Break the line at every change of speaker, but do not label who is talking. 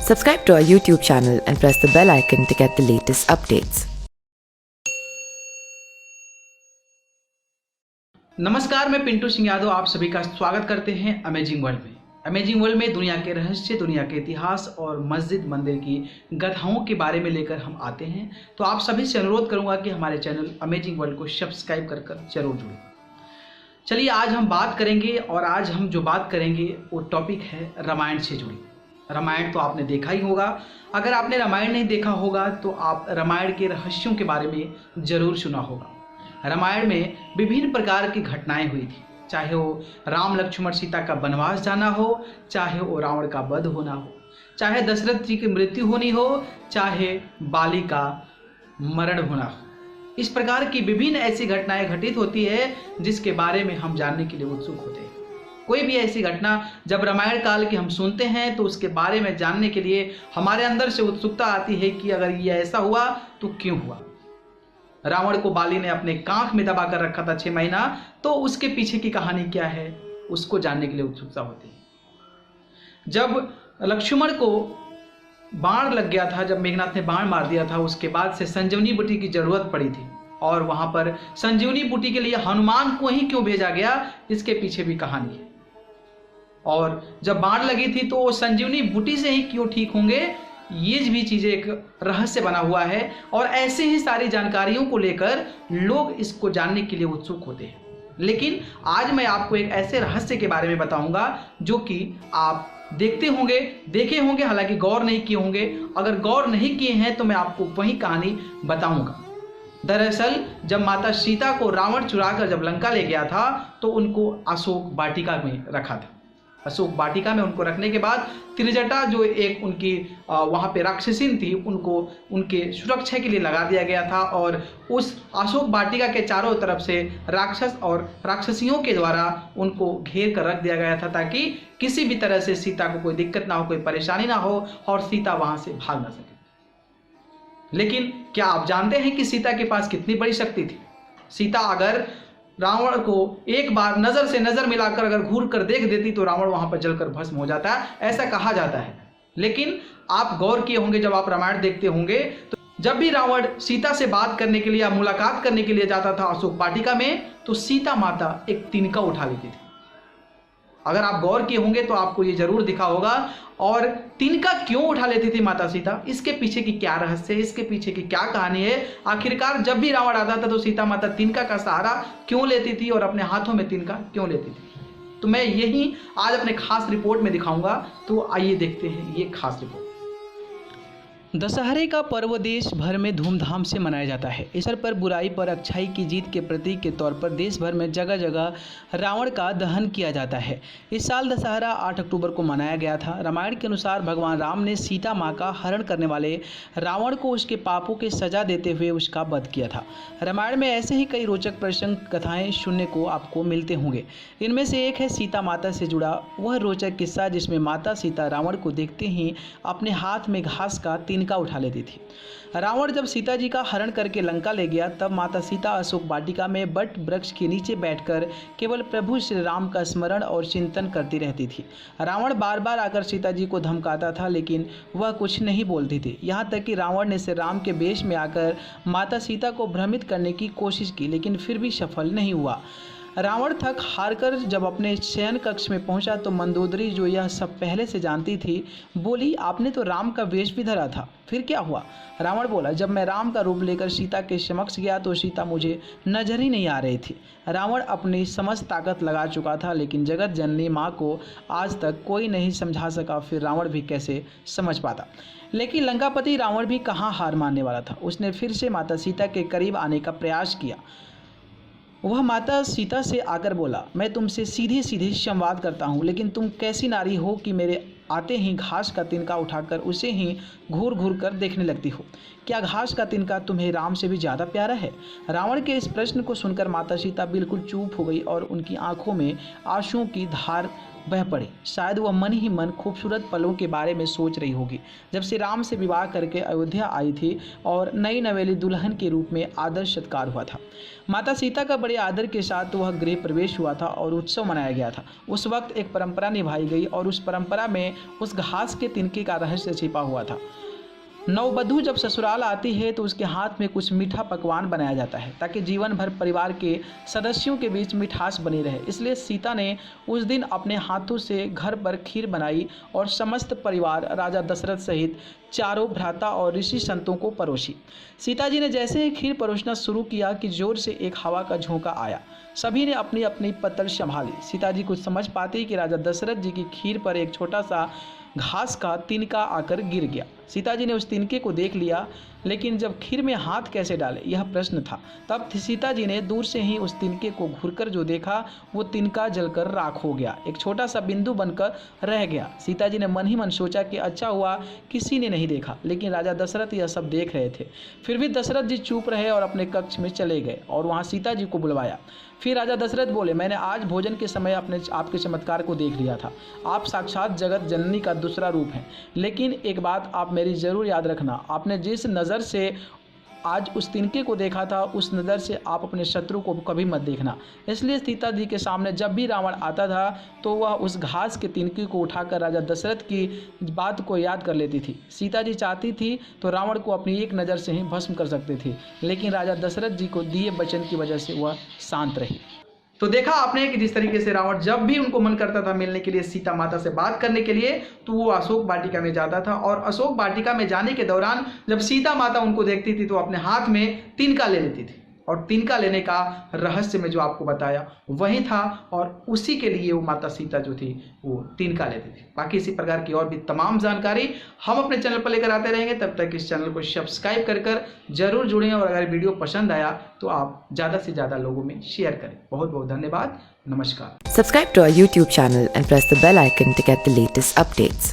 Subscribe to our YouTube channel and press the bell icon to get the latest updates.
नमस्कार, मैं पिंटू सिंह यादव आप सभी का स्वागत करते हैं अमेजिंग वर्ल्ड में। अमेजिंग वर्ल्ड में दुनिया के रहस्य, दुनिया के इतिहास और मस्जिद मंदिर की गाथाओं के बारे में लेकर हम आते हैं। तो आप सभी से अनुरोध करूंगा कि हमारे चैनल अमेजिंग वर्ल्ड को सब्सक्राइब कर जरूर जुड़ें। चलिए आज हम बात करेंगे, और आज हम जो बात करेंगे वो टॉपिक है रामायण से जुड़ी। रामायण तो आपने देखा ही होगा। अगर आपने रामायण नहीं देखा होगा तो आप रामायण के रहस्यों के बारे में जरूर सुना होगा। रामायण में विभिन्न प्रकार की घटनाएं हुई थी, चाहे वो राम लक्ष्मण सीता का वनवास जाना हो, चाहे वो रावण का वध होना हो, चाहे दशरथ जी की मृत्यु होनी हो, चाहे बाली का मरण होना हो। इस प्रकार की विभिन्न ऐसी घटनाएं घटित होती है जिसके बारे में हम जानने के लिए उत्सुक होते हैं। कोई भी ऐसी घटना जब रामायण काल की हम सुनते हैं तो उसके बारे में जानने के लिए हमारे अंदर से उत्सुकता आती है कि अगर ये ऐसा हुआ तो क्यों हुआ। रावण को बाली ने अपने कांख में दबा कर रखा था 6 महीना, तो उसके पीछे की कहानी क्या है उसको जानने के लिए उत्सुकता होती है। जब लक्ष्मण को बाण लग गया था, जब मेघनाथ ने बाण मार दिया था, उसके बाद से संजीवनी बूटी की जरूरत पड़ी थी, और वहां पर संजीवनी बूटी के लिए हनुमान को ही क्यों भेजा गया इसके पीछे भी कहानी है। और जब बाण लगी थी तो संजीवनी बूटी से ही क्यों ठीक होंगे, ये भी चीजें एक रहस्य बना हुआ है। और ऐसे ही सारी जानकारियों को लेकर लोग इसको जानने के लिए उत्सुक होते हैं। लेकिन आज मैं आपको एक ऐसे रहस्य के बारे में बताऊंगा जो कि आप देखते होंगे, देखे होंगे, हालांकि गौर नहीं किए होंगे। अगर गौर नहीं किए हैं तो मैं आपको वही कहानी बताऊंगा। दरअसल जब माता सीता को रावण चुराकर जब लंका ले गया था तो उनको अशोक वाटिका में रखा था। अशोक वाटिका में उनको रखने के बाद त्रिजटा जो एक उनकी वहाँ पे राक्षसीन थी, उनको उनके सुरक्षा के लिए लगा दिया गया था। और उस अशोक वाटिका के चारों तरफ से राक्षस और राक्षसियों के द्वारा उनको घेर कर रख दिया गया था, ताकि किसी भी तरह से सीता को कोई दिक्कत ना हो, कोई परेशानी ना हो और सीता वहाँ से भाग ना सके। लेकिन क्या आप जानते हैं कि सीता के पास कितनी बड़ी शक्ति थी? सीता अगर रावण को एक बार नजर से नजर मिलाकर अगर घूर कर देख देती तो रावण वहां पर जलकर भस्म हो जाता है, ऐसा कहा जाता है। लेकिन आप गौर किए होंगे, जब आप रामायण देखते होंगे तो जब भी रावण सीता से बात करने के लिए या मुलाकात करने के लिए जाता था अशोक वाटिका में, तो सीता माता एक तिनका उठा लेती थी। अगर आप गौर किए होंगे तो आपको ये जरूर दिखा होगा। और तिनका क्यों उठा लेती थी माता सीता, इसके पीछे की क्या रहस्य है, इसके पीछे की क्या कहानी है। आखिरकार जब भी रावण आता था तो सीता माता तिनका का सहारा क्यों लेती थी और अपने हाथों में तिनका क्यों लेती थी, तो मैं यही आज अपने खास रिपोर्ट में दिखाऊंगा। तो आइए देखते हैं ये खास रिपोर्ट। दशहरे का पर्व देश भर में धूमधाम से मनाया जाता है। इस अवसर पर बुराई पर अच्छाई की जीत के प्रतीक के तौर पर देश भर में जगह जगह रावण का दहन किया जाता है। इस साल दशहरा 8 अक्टूबर को मनाया गया था। रामायण के अनुसार भगवान राम ने सीता माँ का हरण करने वाले रावण को उसके पापों की सजा देते हुए उसका वध किया था। रामायण में ऐसे ही कई रोचक प्रसंग कथाएं सुनने को आपको मिलते होंगे। इनमें से एक है सीता माता से जुड़ा वह रोचक किस्सा, जिसमें माता सीता रावण को देखते ही अपने हाथ में घास का का उठा लेती थी। रावण जब सीता जी का हरण करके लंका ले गया, तब माता सीता अशोक वाटिका में बट वृक्ष के नीचे बैठकर केवल प्रभु श्री राम का स्मरण और चिंतन करती रहती थी। रावण बार बार आकर सीता जी को धमकाता था, लेकिन वह कुछ नहीं बोलती थी। यहाँ तक कि रावण ने श्री राम के वेश में आकर माता सीता को भ्रमित करने की कोशिश की, लेकिन फिर भी सफल नहीं हुआ। रावण थक हारकर जब अपने शयन कक्ष में पहुंचा तो मंदोदरी, जो यह सब पहले से जानती थी, बोली, आपने तो राम का वेश भी धरा था, फिर क्या हुआ? रावण बोला, जब मैं राम का रूप लेकर सीता के समक्ष गया तो सीता मुझे नजर ही नहीं आ रही थी। रावण अपनी समस्त ताकत लगा चुका था, लेकिन जगत जननी माँ को आज तक कोई नहीं समझा सका, फिर रावण भी कैसे समझ पाता। लेकिन लंकापति रावण भी कहाँ हार मानने वाला था। उसने फिर से माता सीता के करीब आने का प्रयास किया। वह माता सीता से आकर बोला, मैं तुमसे सीधे सीधे संवाद करता हूँ, लेकिन तुम कैसी नारी हो कि मेरे आते ही घास का तिनका उठाकर उसे ही घूर घूर कर देखने लगती हो? क्या घास का तिनका तुम्हें राम से भी ज़्यादा प्यारा है? रावण के इस प्रश्न को सुनकर माता सीता बिल्कुल चुप हो गई और उनकी आंखों में आंसुओं की धार बह पड़ी। शायद वह मन ही मन खूबसूरत पलों के बारे में सोच रही होगी जब श्री राम से विवाह करके अयोध्या आई थी और नई नवेली दुल्हन के रूप में आदर सत्कार हुआ था। माता सीता का बड़े आदर के साथ वह गृह प्रवेश हुआ था और उत्सव मनाया गया था। उस वक्त एक परंपरा निभाई गई और उस परंपरा में उस घास के तिनके का रहस्य छिपा हुआ था। नववधू जब ससुराल आती है तो उसके हाथ में कुछ मीठा पकवान बनाया जाता है ताकि जीवन भर परिवार के सदस्यों के बीच मिठास बनी रहे। इसलिए सीता ने उस दिन अपने हाथों से घर पर खीर बनाई और समस्त परिवार राजा दशरथ सहित चारों भ्राता और ऋषि संतों को परोसी। सीता जी ने जैसे ही खीर परोसना शुरू किया कि जोर से एक हवा का झोंका आया। सभी ने अपनी अपनी पत्तल संभाली। सीता जी कुछ समझ पाती कि राजा दशरथ जी की खीर पर एक छोटा सा घास का तिनका आकर गिर गया। सीता जी ने उस तिनके को देख लिया, लेकिन जब खीर में हाथ कैसे डाले यह प्रश्न था। तब सीता जी ने दूर से ही उस तिनके को घूरकर जो देखा वो तिनका जलकर राख हो गया, एक छोटा सा बिंदु बनकर रह गया। सीता जी ने मन ही मन सोचा कि अच्छा हुआ किसी ने नहीं देखा, लेकिन राजा दशरथ यह सब देख रहे थे। फिर भी दशरथ जी चुप रहे और अपने कक्ष में चले गए और वहाँ सीता जी को बुलवाया। फिर राजा दशरथ बोले, मैंने आज भोजन के समय आपके चमत्कार को देख लिया था। आप साक्षात जगत जननी का दूसरा रूप हैं। लेकिन एक बात आप मेरी ज़रूर याद रखना, आपने जिस नज़र से आज उस तिनके को देखा था उस नज़र से आप अपने शत्रु को कभी मत देखना। इसलिए सीता जी के सामने जब भी रावण आता था तो वह उस घास के तिनके को उठाकर राजा दशरथ की बात को याद कर लेती थी। सीता जी चाहती थी तो रावण को अपनी एक नज़र से ही भस्म कर सकती थी, लेकिन राजा दशरथ जी को दिए वचन की वजह से वह शांत रही। तो देखा आपने कि जिस तरीके से रावण जब भी उनको मन करता था मिलने के लिए सीता माता से बात करने के लिए तो वो अशोक वाटिका में जाता था, और अशोक वाटिका में जाने के दौरान जब सीता माता उनको देखती थी तो अपने हाथ में तिनका ले लेती थी, और तिनका लेने का रहस्य में जो आपको बताया वही था, और उसी के लिए वो माता सीता जो थी वो तिनका लेती थी। बाकी इसी प्रकार की और भी तमाम जानकारी हम अपने चैनल पर लेकर आते रहेंगे। तब तक इस चैनल को सब्सक्राइब कर जरूर जुड़ें, और अगर वीडियो पसंद आया तो आप ज़्यादा से ज़्यादा लोगों में शेयर करें। बहुत बहुत धन्यवाद। नमस्कार।
Subscribe to our YouTube channel and press the bell icon to get the latest updates.